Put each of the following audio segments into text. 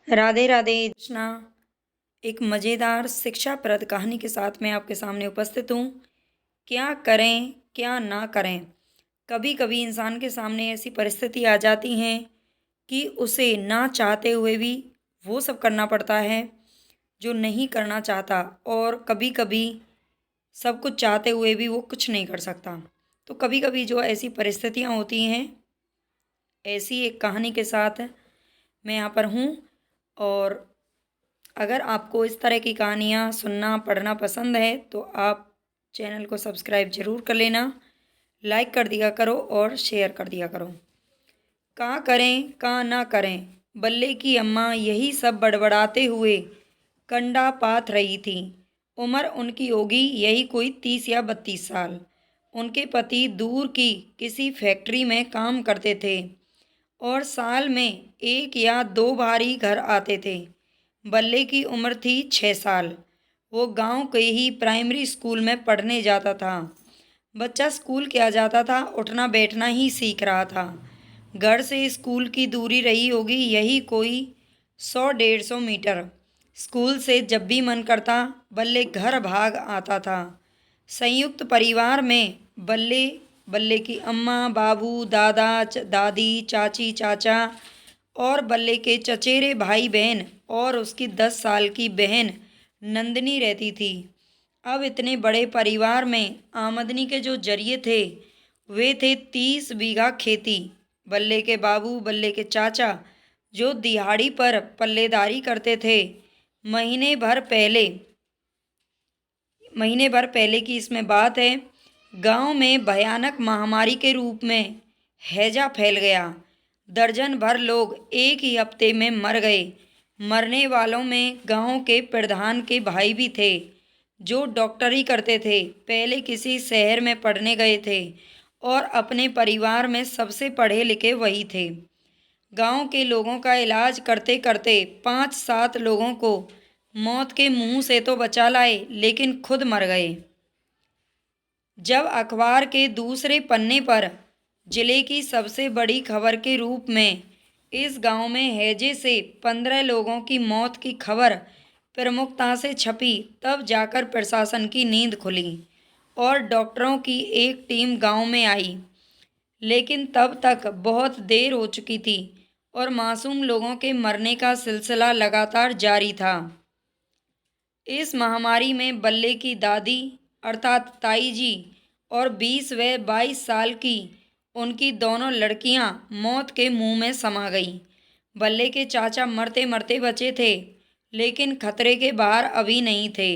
राधे राधे कृष्णा। एक मज़ेदार शिक्षाप्रद कहानी के साथ मैं आपके सामने उपस्थित हूँ। क्या करें क्या ना करें। कभी कभी इंसान के सामने ऐसी परिस्थिति आ जाती हैं कि उसे ना चाहते हुए भी वो सब करना पड़ता है जो नहीं करना चाहता, और कभी कभी सब कुछ चाहते हुए भी वो कुछ नहीं कर सकता। तो कभी कभी जो ऐसी परिस्थितियाँ होती हैं, ऐसी एक कहानी के साथ मैं यहाँ पर हूँ। और अगर आपको इस तरह की कहानियाँ सुनना पढ़ना पसंद है तो आप चैनल को सब्सक्राइब ज़रूर कर लेना, लाइक कर दिया करो और शेयर कर दिया करो। का करें का ना करें। बल्ले की अम्मा यही सब बड़बड़ाते हुए कंडा पाथ रही थी। उम्र उनकी होगी यही कोई 30 या 32 साल। उनके पति दूर की किसी फैक्ट्री में काम करते थे और साल में एक या दो बार ही घर आते थे। बल्ले की उम्र थी 6 साल। वो गांव के ही प्राइमरी स्कूल में पढ़ने जाता था। बच्चा स्कूल क्या जाता था, उठना बैठना ही सीख रहा था। घर से स्कूल की दूरी रही होगी यही कोई 100-150 मीटर। स्कूल से जब भी मन करता बल्ले घर भाग आता था। संयुक्त परिवार में बल्ले बल्ले की अम्मा बाबू दादा दादी चाची चाचा और बल्ले के चचेरे भाई बहन और उसकी 10 साल की बहन नंदनी रहती थी। अब इतने बड़े परिवार में आमदनी के जो जरिए थे वे थे 30 बीघा खेती। बल्ले के बाबू बल्ले के चाचा जो दिहाड़ी पर पल्लेदारी करते थे। महीने भर पहले महीने भर पहले की इसमें बात है। गांव में भयानक महामारी के रूप में हैजा फैल गया। दर्जन भर लोग एक ही हफ्ते में मर गए। मरने वालों में गांव के प्रधान के भाई भी थे जो डॉक्टरी करते थे। पहले किसी शहर में पढ़ने गए थे और अपने परिवार में सबसे पढ़े लिखे वही थे। गांव के लोगों का इलाज करते करते 5-7 लोगों को मौत के मुंह से तो बचा लाए लेकिन खुद मर गए। जब अखबार के दूसरे पन्ने पर जिले की सबसे बड़ी खबर के रूप में इस गांव में हैजे से 15 लोगों की मौत की खबर प्रमुखता से छपी, तब जाकर प्रशासन की नींद खुली और डॉक्टरों की एक टीम गांव में आई। लेकिन तब तक बहुत देर हो चुकी थी और मासूम लोगों के मरने का सिलसिला लगातार जारी था। इस महामारी में बल्ले की दादी अर्थात ताई जी और 20 व 22 साल की उनकी दोनों लड़कियां मौत के मुंह में समा गईं। बल्ले के चाचा मरते मरते बचे थे लेकिन खतरे के बाहर अभी नहीं थे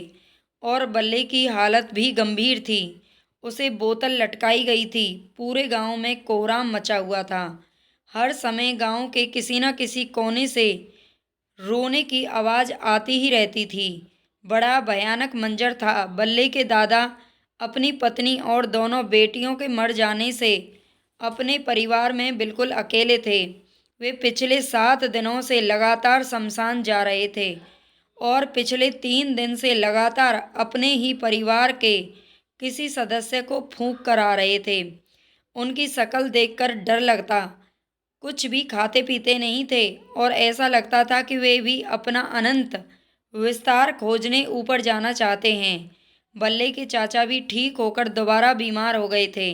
और बल्ले की हालत भी गंभीर थी। उसे बोतल लटकाई गई थी। पूरे गांव में कोहराम मचा हुआ था। हर समय गांव के किसी न किसी कोने से रोने की आवाज़ आती ही रहती थी। बड़ा भयानक मंजर था। बल्ले के दादा अपनी पत्नी और दोनों बेटियों के मर जाने से अपने परिवार में बिल्कुल अकेले थे। वे पिछले 7 दिनों से लगातार शमशान जा रहे थे और पिछले 3 दिन से लगातार अपने ही परिवार के किसी सदस्य को फूंक कर आ रहे थे। उनकी शक्ल देखकर डर लगता। कुछ भी खाते पीते नहीं थे और ऐसा लगता था कि वे भी अपना अनंत विस्तार खोजने ऊपर जाना चाहते हैं। बल्ले के चाचा भी ठीक होकर दोबारा बीमार हो गए थे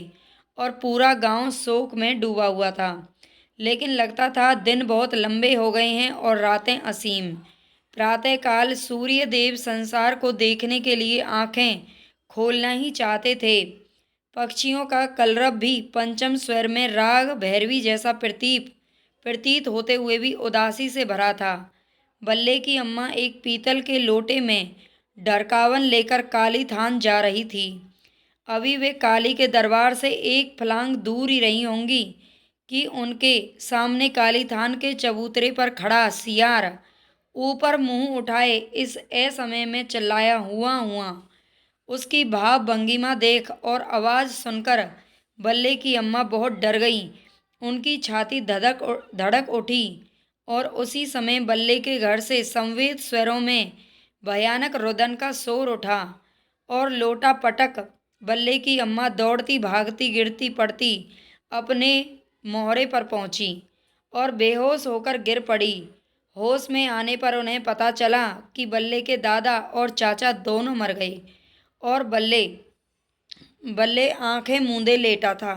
और पूरा गांव शोक में डूबा हुआ था। लेकिन लगता था दिन बहुत लंबे हो गए हैं और रातें असीम। प्रातःकाल सूर्य देव संसार को देखने के लिए आंखें खोलना ही चाहते थे। पक्षियों का कलरव भी पंचम स्वर में राग भैरवी जैसा प्रतीत होते हुए भी उदासी से भरा था। बल्ले की अम्मा एक पीतल के लोटे में ढरकावन लेकर काली थान जा रही थी। अभी वे काली के दरबार से एक फलांग दूर ही रही होंगी कि उनके सामने काली थान के चबूतरे पर खड़ा सियार ऊपर मुंह उठाए इस असमय में चिल्लाया, हुआ हुआ। उसकी भाव भंगिमा देख और आवाज़ सुनकर बल्ले की अम्मा बहुत डर गई। उनकी छाती धड़क उठी और उसी समय बल्ले के घर से संवेद स्वरों में भयानक रुदन का शोर उठा और लोटा पटक बल्ले की अम्मा दौड़ती भागती गिरती पड़ती अपने मोहरे पर पहुंची और बेहोश होकर गिर पड़ी। होश में आने पर उन्हें पता चला कि बल्ले के दादा और चाचा दोनों मर गए और बल्ले बल्ले आंखें मूंदे लेटा था।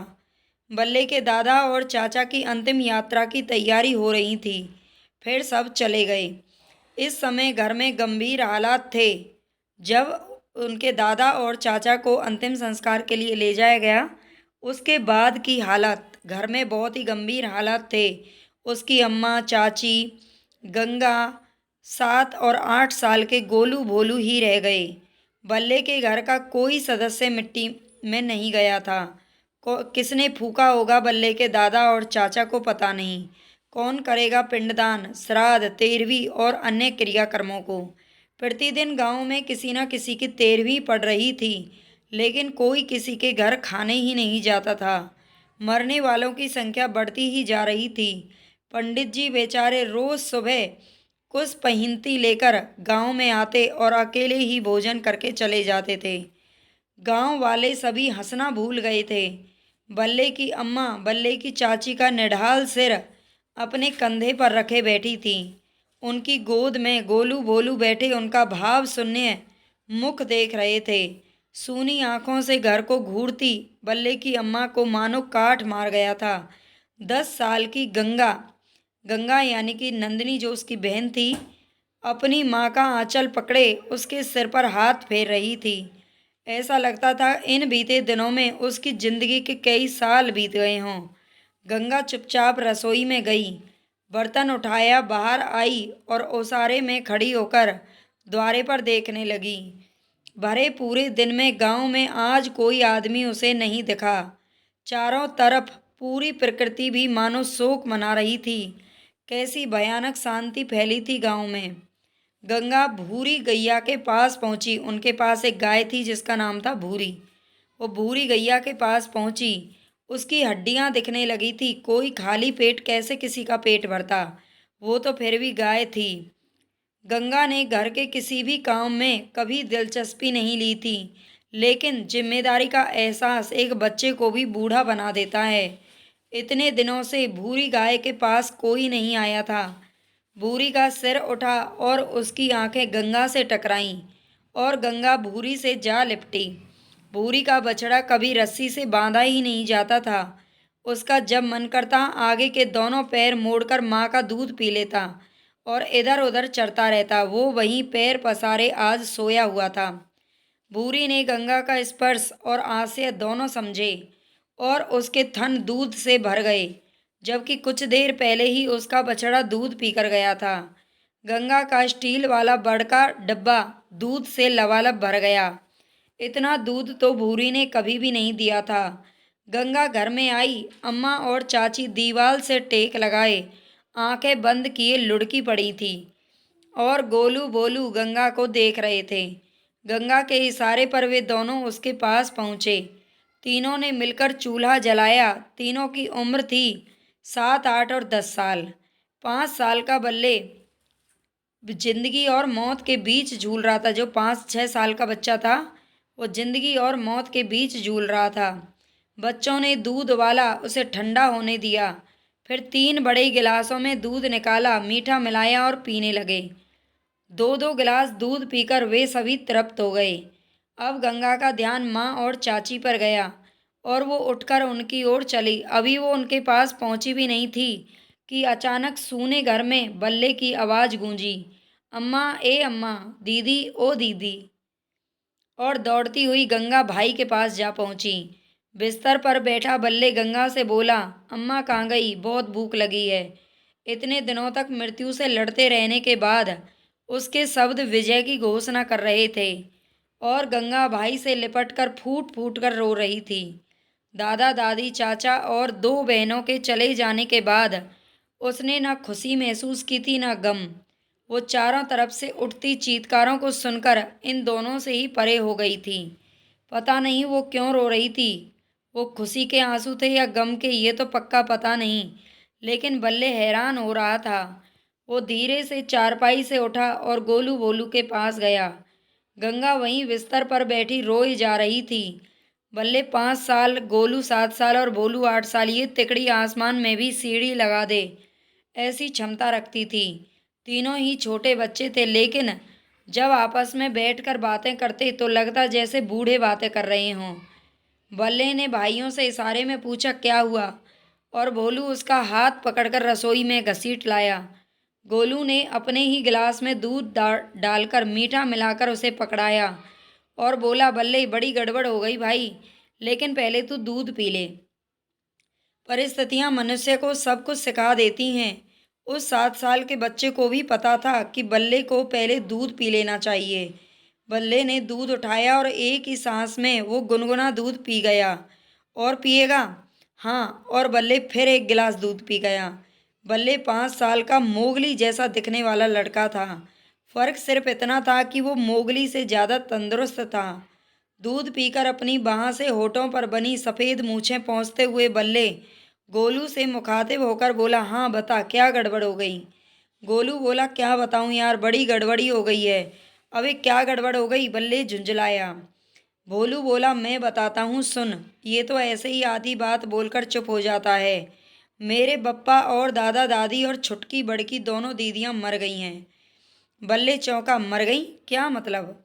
बल्ले के दादा और चाचा की अंतिम यात्रा की तैयारी हो रही थी। फिर सब चले गए। इस समय घर में गंभीर हालात थे। जब उनके दादा और चाचा को अंतिम संस्कार के लिए ले जाया गया, उसके बाद की हालत घर में बहुत ही गंभीर हालात थे। उसकी अम्मा, चाची, गंगा, 7 और 8 साल के गोलू भोलू ही रह गए। बल्ले के घर का कोई सदस्य मिट्टी में नहीं गया था। किसने फूका होगा बल्ले के दादा और चाचा को पता नहीं। कौन करेगा पिंडदान, श्राद्ध, तेरहवीं और अन्य क्रियाकर्मों को। प्रतिदिन गांव में किसी न किसी की तेरहवीं पड़ रही थी, लेकिन कोई किसी के घर खाने ही नहीं जाता था। मरने वालों की संख्या बढ़ती ही जा रही थी। पंडित जी बेचारे रोज सुबह कुछ पहिंती लेकर गांव में आते और अकेले ही भोजन करके चले जाते थे। गांव वाले सभी हंसना भूल गए थे। बल्ले की अम्मा बल्ले की चाची का निढाल सिर अपने कंधे पर रखे बैठी थी। उनकी गोद में गोलू भोलू बैठे उनका भाव शून्य मुख देख रहे थे। सूनी आंखों से घर को घूरती बल्ले की अम्मा को मानो काठ मार गया था। 10 साल की गंगा गंगा यानी कि नंदिनी जो उसकी बहन थी, अपनी माँ का आंचल पकड़े उसके सिर पर हाथ फेर रही थी। ऐसा लगता था इन बीते दिनों में उसकी जिंदगी के कई साल बीत गए हों। गंगा चुपचाप रसोई में गई, बर्तन उठाया, बाहर आई और ओसारे में खड़ी होकर द्वारे पर देखने लगी। भरे पूरे दिन में गांव में आज कोई आदमी उसे नहीं दिखा। चारों तरफ पूरी प्रकृति भी मानो शोक मना रही थी। कैसी भयानक शांति फैली थी गांव में। गंगा भूरी गैया के पास पहुंची। उनके पास एक गाय थी जिसका नाम था भूरी। वो भूरी गैया के पास पहुंची। उसकी हड्डियां दिखने लगी थी। कोई खाली पेट कैसे किसी का पेट भरता, वो तो फिर भी गाय थी। गंगा ने घर के किसी भी काम में कभी दिलचस्पी नहीं ली थी, लेकिन जिम्मेदारी का एहसास एक बच्चे को भी बूढ़ा बना देता है। इतने दिनों से भूरी गाय के पास कोई नहीं आया था। भूरी का सिर उठा और उसकी आंखें गंगा से टकराईं और गंगा भूरी से जा लिपटी। भूरी का बछड़ा कभी रस्सी से बांधा ही नहीं जाता था। उसका जब मन करता आगे के दोनों पैर मोड़कर माँ का दूध पी लेता और इधर उधर चरता रहता। वो वहीं पैर पसारे आज सोया हुआ था। भूरी ने गंगा का स्पर्श और आशय दोनों समझे और उसके थन दूध से भर गए, जबकि कुछ देर पहले ही उसका बछड़ा दूध पीकर गया था। गंगा का स्टील वाला बड़का डब्बा दूध से लबालब भर गया। इतना दूध तो भूरी ने कभी भी नहीं दिया था। गंगा घर में आई। अम्मा और चाची दीवार से टेक लगाए आंखें बंद किए लुढ़की पड़ी थी और गोलू बोलू गंगा को देख रहे थे। गंगा के इशारे पर वे दोनों उसके पास पहुँचे। तीनों ने मिलकर चूल्हा जलाया। तीनों की उम्र थी 7, 8 और 10 साल। 5 साल का बल्ले जिंदगी और मौत के बीच झूल रहा था। जो 5, 6 साल का बच्चा था वो जिंदगी और मौत के बीच झूल रहा था। बच्चों ने दूध वाला उसे ठंडा होने दिया। फिर 3 बड़े गिलासों में दूध निकाला, मीठा मिलाया और पीने लगे। 2-2 गिलास दूध पीकर वे सभी तृप्त हो गए। अब गंगा का ध्यान माँ और चाची पर गया और वो उठकर उनकी ओर चली। अभी वो उनके पास पहुंची भी नहीं थी कि अचानक सूने घर में बल्ले की आवाज़ गूंजी, अम्मा, ए अम्मा, दीदी, ओ दीदी। और दौड़ती हुई गंगा भाई के पास जा पहुंची। बिस्तर पर बैठा बल्ले गंगा से बोला, अम्मा कहाँ गई? बहुत भूख लगी है। इतने दिनों तक मृत्यु से लड़ते रहने के बाद उसके शब्द विजय की घोषणा कर रहे थे और गंगा भाई से लिपटकर फूट फूट कर रो रही थी। दादा दादी, चाचा और 2 बहनों के चले जाने के बाद उसने न खुशी महसूस की थी न गम। वो चारों तरफ से उठती चीत्कारों को सुनकर इन दोनों से ही परे हो गई थी। पता नहीं वो क्यों रो रही थी। वो खुशी के आंसू थे या गम के, ये तो पक्का पता नहीं, लेकिन बल्ले हैरान हो रहा था। वो धीरे से चारपाई से उठा और गोलू बोलू के पास गया। गंगा वहीं बिस्तर पर बैठी रोई जा रही थी। बल्ले 5 साल, गोलू 7 साल और भोलू 8 साल, ये तिकड़ी आसमान में भी सीढ़ी लगा दे ऐसी क्षमता रखती थी। तीनों ही छोटे बच्चे थे, लेकिन जब आपस में बैठकर बातें करते तो लगता जैसे बूढ़े बातें कर रहे हों। बल्ले ने भाइयों से इशारे में पूछा, क्या हुआ? और भोलू उसका हाथ पकड़कर रसोई में घसीट लाया। गोलू ने अपने ही गिलास में दूध डालकर मीठा मिलाकर उसे पकड़ाया और बोला, बल्ले बड़ी गड़बड़ हो गई भाई, लेकिन पहले तू दूध पी ले। परिस्थितियां मनुष्य को सब कुछ सिखा देती हैं। उस 7 साल के बच्चे को भी पता था कि बल्ले को पहले दूध पी लेना चाहिए। बल्ले ने दूध उठाया और एक ही सांस में वो गुनगुना दूध पी गया। और पिएगा? हाँ। और बल्ले फिर एक गिलास दूध पी गया। बल्ले 5 साल का मोगली जैसा दिखने वाला लड़का था। फर्क सिर्फ इतना था कि वो मोगली से ज़्यादा तंदुरुस्त था। दूध पीकर अपनी बाह से होठों पर बनी सफ़ेद मूछें पोंछते हुए बल्ले गोलू से मुखातिब होकर बोला, हाँ बता, क्या गड़बड़ हो गई? गोलू बोला, क्या बताऊं यार, बड़ी गड़बड़ी हो गई है। अबे क्या गड़बड़ हो गई? बल्ले झुंझलाया। भोलू बोला, मैं बताता हूँ, सुन। ये तो ऐसे ही आधी बात बोलकर चुप हो जाता है। मेरे बप्पा और दादा दादी और छुटकी बड़की दोनों दीदियाँ मर गई हैं। बल्ले चौंका, मर गई? क्या मतलब?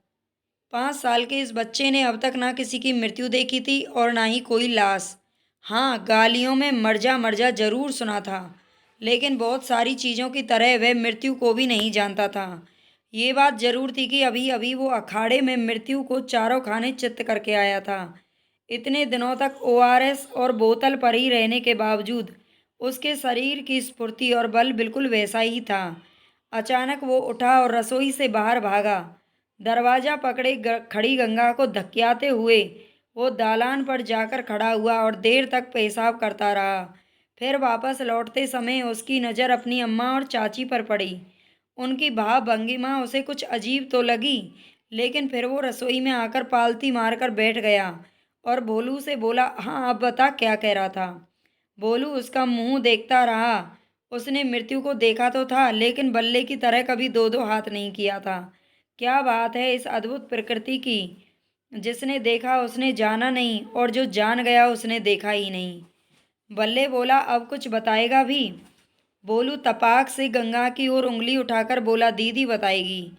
5 साल के इस बच्चे ने अब तक ना किसी की मृत्यु देखी थी और ना ही कोई लाश। हाँ, गालियों में मर जा जरूर सुना था, लेकिन बहुत सारी चीज़ों की तरह वह मृत्यु को भी नहीं जानता था। ये बात जरूर थी कि अभी अभी वो अखाड़े में मृत्यु को चारों खाने चित्त करके आया था। इतने दिनों तक ओआरएस और बोतल पर ही रहने के बावजूद उसके शरीर की स्फूर्ति और बल बिल्कुल वैसा ही था। अचानक वो उठा और रसोई से बाहर भागा। दरवाजा पकड़े खड़ी गंगा को धक्याते हुए वो दालान पर जाकर खड़ा हुआ और देर तक पेशाब करता रहा। फिर वापस लौटते समय उसकी नज़र अपनी अम्मा और चाची पर पड़ी। उनकी भाव भंगिमा उसे कुछ अजीब तो लगी, लेकिन फिर वो रसोई में आकर पालती मारकर बैठ गया और भोलू से बोला, हाँ अब बता, क्या कह रहा था? भोलू उसका मुंह देखता रहा। उसने मृत्यु को देखा तो था, लेकिन बल्ले की तरह कभी दो दो हाथ नहीं किया था। क्या बात है इस अद्भुत प्रकृति की! जिसने देखा उसने जाना नहीं, और जो जान गया उसने देखा ही नहीं। बल्ले बोला, अब कुछ बताएगा भी? बोलू तपाक से गंगा की ओर उंगली उठाकर बोला, दीदी बताएगी।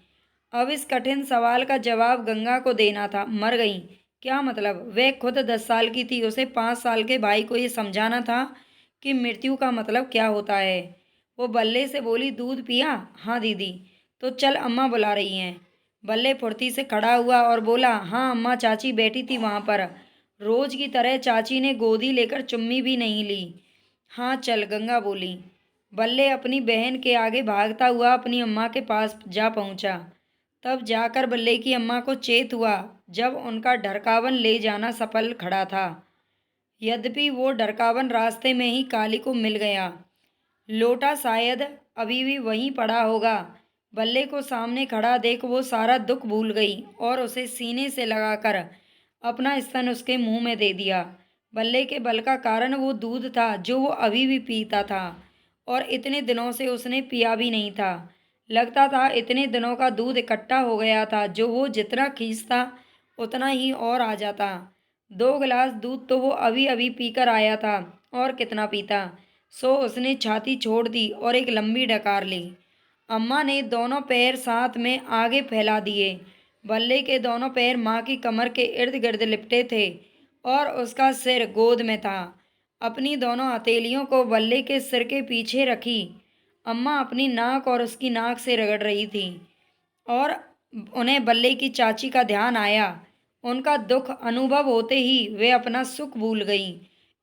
अब इस कठिन सवाल का जवाब गंगा को देना था। मर गई? क्या मतलब? वह खुद 10 साल की थी, उसे 5 साल के भाई को ये समझाना था कि मृत्यु का मतलब क्या होता है। वो बल्ले से बोली, दूध पिया? हाँ दीदी। तो चल, अम्मा बुला रही हैं। बल्ले फुर्ती से खड़ा हुआ और बोला, हाँ अम्मा, चाची बैठी थी वहाँ पर। रोज की तरह चाची ने गोदी लेकर चुम्मी भी नहीं ली। हाँ चल, गंगा बोली। बल्ले अपनी बहन के आगे भागता हुआ अपनी अम्मा के पास जा पहुंचा। तब जाकर बल्ले की अम्मा को चेत हुआ, जब उनका ढरकावन ले जाना सफल खड़ा था। यद्यपि वो ढरकावन रास्ते में ही काली को मिल गया। लोटा शायद अभी भी वहीं पड़ा होगा। बल्ले को सामने खड़ा देख वो सारा दुख भूल गई और उसे सीने से लगाकर अपना स्तन उसके मुंह में दे दिया। बल्ले के बल का कारण वो दूध था जो वो अभी भी पीता था, और इतने दिनों से उसने पिया भी नहीं था। लगता था इतने दिनों का दूध इकट्ठा हो गया था, जो वो जितना खींचता उतना ही और आ जाता। 2 गिलास दूध तो वो अभी अभी पीकर आया था, और कितना पीता। सो उसने छाती छोड़ दी और एक लंबी डकार ली। अम्मा ने दोनों पैर साथ में आगे फैला दिए। बल्ले के दोनों पैर माँ की कमर के इर्द गिर्द लिपटे थे और उसका सिर गोद में था। अपनी दोनों हथेलियों को बल्ले के सिर के पीछे रखी अम्मा अपनी नाक और उसकी नाक से रगड़ रही थी, और उन्हें बल्ले की चाची का ध्यान आया। उनका दुख अनुभव होते ही वे अपना सुख भूल गई।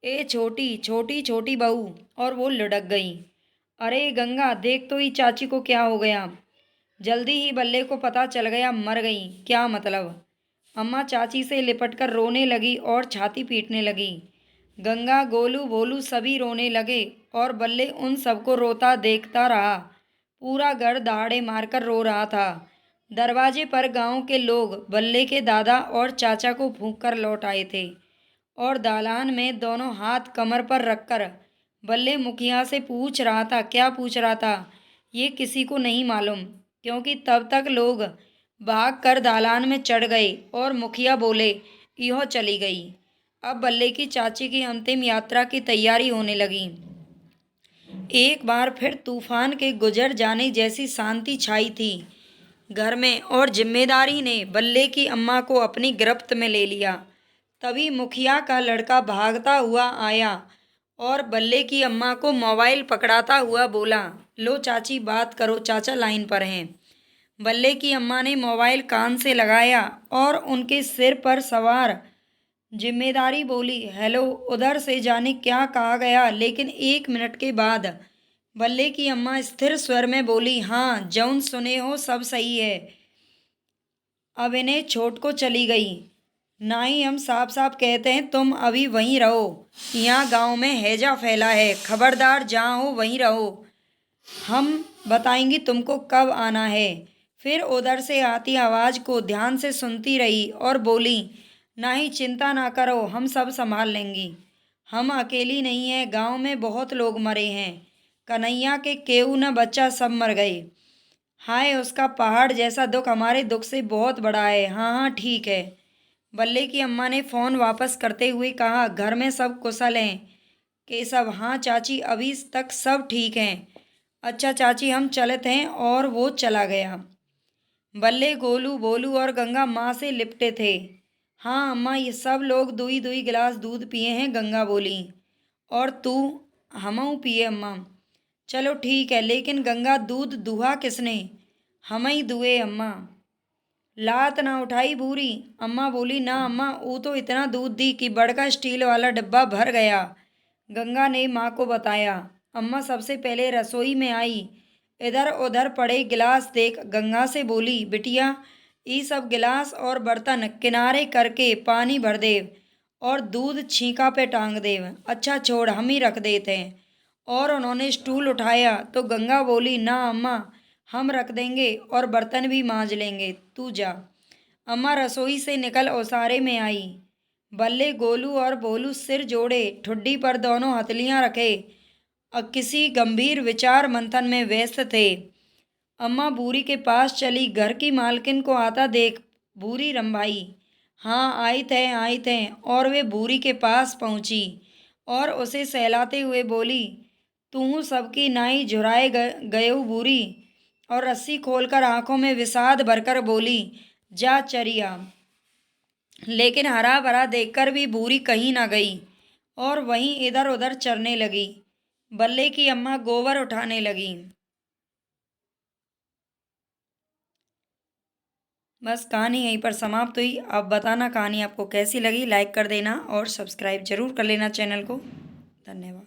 ए छोटी छोटी छोटी बहू, और वो लुढ़क गई। अरे गंगा, देख तो ही चाची को क्या हो गया। जल्दी ही बल्ले को पता चल गया, मर गई। क्या मतलब? अम्मा चाची से लिपटकर रोने लगी और छाती पीटने लगी। गंगा, गोलू, भोलू सभी रोने लगे और बल्ले उन सबको रोता देखता रहा। पूरा घर दहाड़े मारकर रो रहा था। दरवाजे पर गांव के लोग बल्ले के दादा और चाचा को फूंक कर लौट आए थे, और दालान में दोनों हाथ कमर पर रखकर बल्ले मुखिया से पूछ रहा था। क्या पूछ रहा था ये किसी को नहीं मालूम, क्योंकि तब तक लोग भाग कर दालान में चढ़ गए और मुखिया बोले, इहो चली गई। अब बल्ले की चाची की अंतिम यात्रा की तैयारी होने लगी। एक बार फिर तूफान के गुजर जाने जैसी शांति छाई थी घर में, और जिम्मेदारी ने बल्ले की अम्मा को अपनी गिरफ्त में ले लिया। तभी मुखिया का लड़का भागता हुआ आया और बल्ले की अम्मा को मोबाइल पकड़ाता हुआ बोला, लो चाची बात करो, चाचा लाइन पर हैं। बल्ले की अम्मा ने मोबाइल कान से लगाया और उनके सिर पर सवार जिम्मेदारी बोली, हेलो, उधर से जाने क्या कहा गया, लेकिन 1 मिनट के बाद बल्ले की अम्मा स्थिर स्वर में बोली, हाँ जौन सुने हो सब सही है। अब इन्हें छोड़ को चली गई। ना ही हम साफ साफ कहते हैं तुम अभी वहीं रहो, यहाँ गांव में हैजा फैला है, खबरदार जहाँ हो वहीं रहो, हम बताएंगी तुमको कब आना है। फिर उधर से आती आवाज़ को ध्यान से सुनती रही और बोली, ना ही चिंता ना करो, हम सब संभाल लेंगी, हम अकेली नहीं है, गांव में बहुत लोग मरे हैं, कन्हैया के केहू न बच्चा सब मर गए। हाय, उसका पहाड़ जैसा दुख हमारे दुख से बहुत बड़ा है। हाँ हाँ ठीक है। बल्ले की अम्मा ने फ़ोन वापस करते हुए कहा, घर में सब कुशल हैं केशव? हाँ चाची, अभी तक सब ठीक हैं। अच्छा चाची, हम चलते हैं। और वो चला गया। बल्ले, गोलू, बोलू और गंगा माँ से लिपटे थे। हाँ अम्मा, ये सब लोग दुई दुई गिलास दूध पिए हैं, गंगा बोली। और तू? हमऊ पिए अम्मा। चलो ठीक है, लेकिन गंगा दूध दुहा किसने? हम ही दुए अम्मा। लात ना उठाई बूरी? अम्मा बोली, ना अम्मा, वो तो इतना दूध दी कि बड़का स्टील वाला डब्बा भर गया। गंगा ने माँ को बताया। अम्मा सबसे पहले रसोई में आई, इधर उधर पड़े गिलास देख गंगा से बोली, बिटिया ये सब गिलास और बर्तन किनारे करके पानी भर दे और दूध छींका पे टांग दे। अच्छा छोड़, हम ही रख देते हैं। और उन्होंने स्टूल उठाया तो गंगा बोली, ना अम्मा, हम रख देंगे और बर्तन भी मांज लेंगे, तू जा। अम्मा रसोई से निकल ओसारे में आई। बल्ले, गोलू और बोलू सिर जोड़े ठुड्डी पर दोनों हथेलियां रखे किसी गंभीर विचार मंथन में व्यस्त थे। अम्मा बूरी के पास चली, घर की मालकिन को आता देख बूरी रंभाई। हाँ आई थे। और वे बूरी के पास पहुंची और उसे सहलाते हुए बोली, तू सबकी नाई झुराए गयो बूरी। और रस्सी खोलकर आंखों में विषाद भरकर बोली, जा चरिया। लेकिन हरा भरा देखकर भी बूरी कहीं ना गई और वहीं इधर उधर चरने लगी। बल्ले की अम्मा गोबर उठाने लगी। बस कहानी यहीं पर समाप्त हुई। अब बताना कहानी आपको कैसी लगी, लाइक कर देना और सब्सक्राइब जरूर कर लेना चैनल को। धन्यवाद।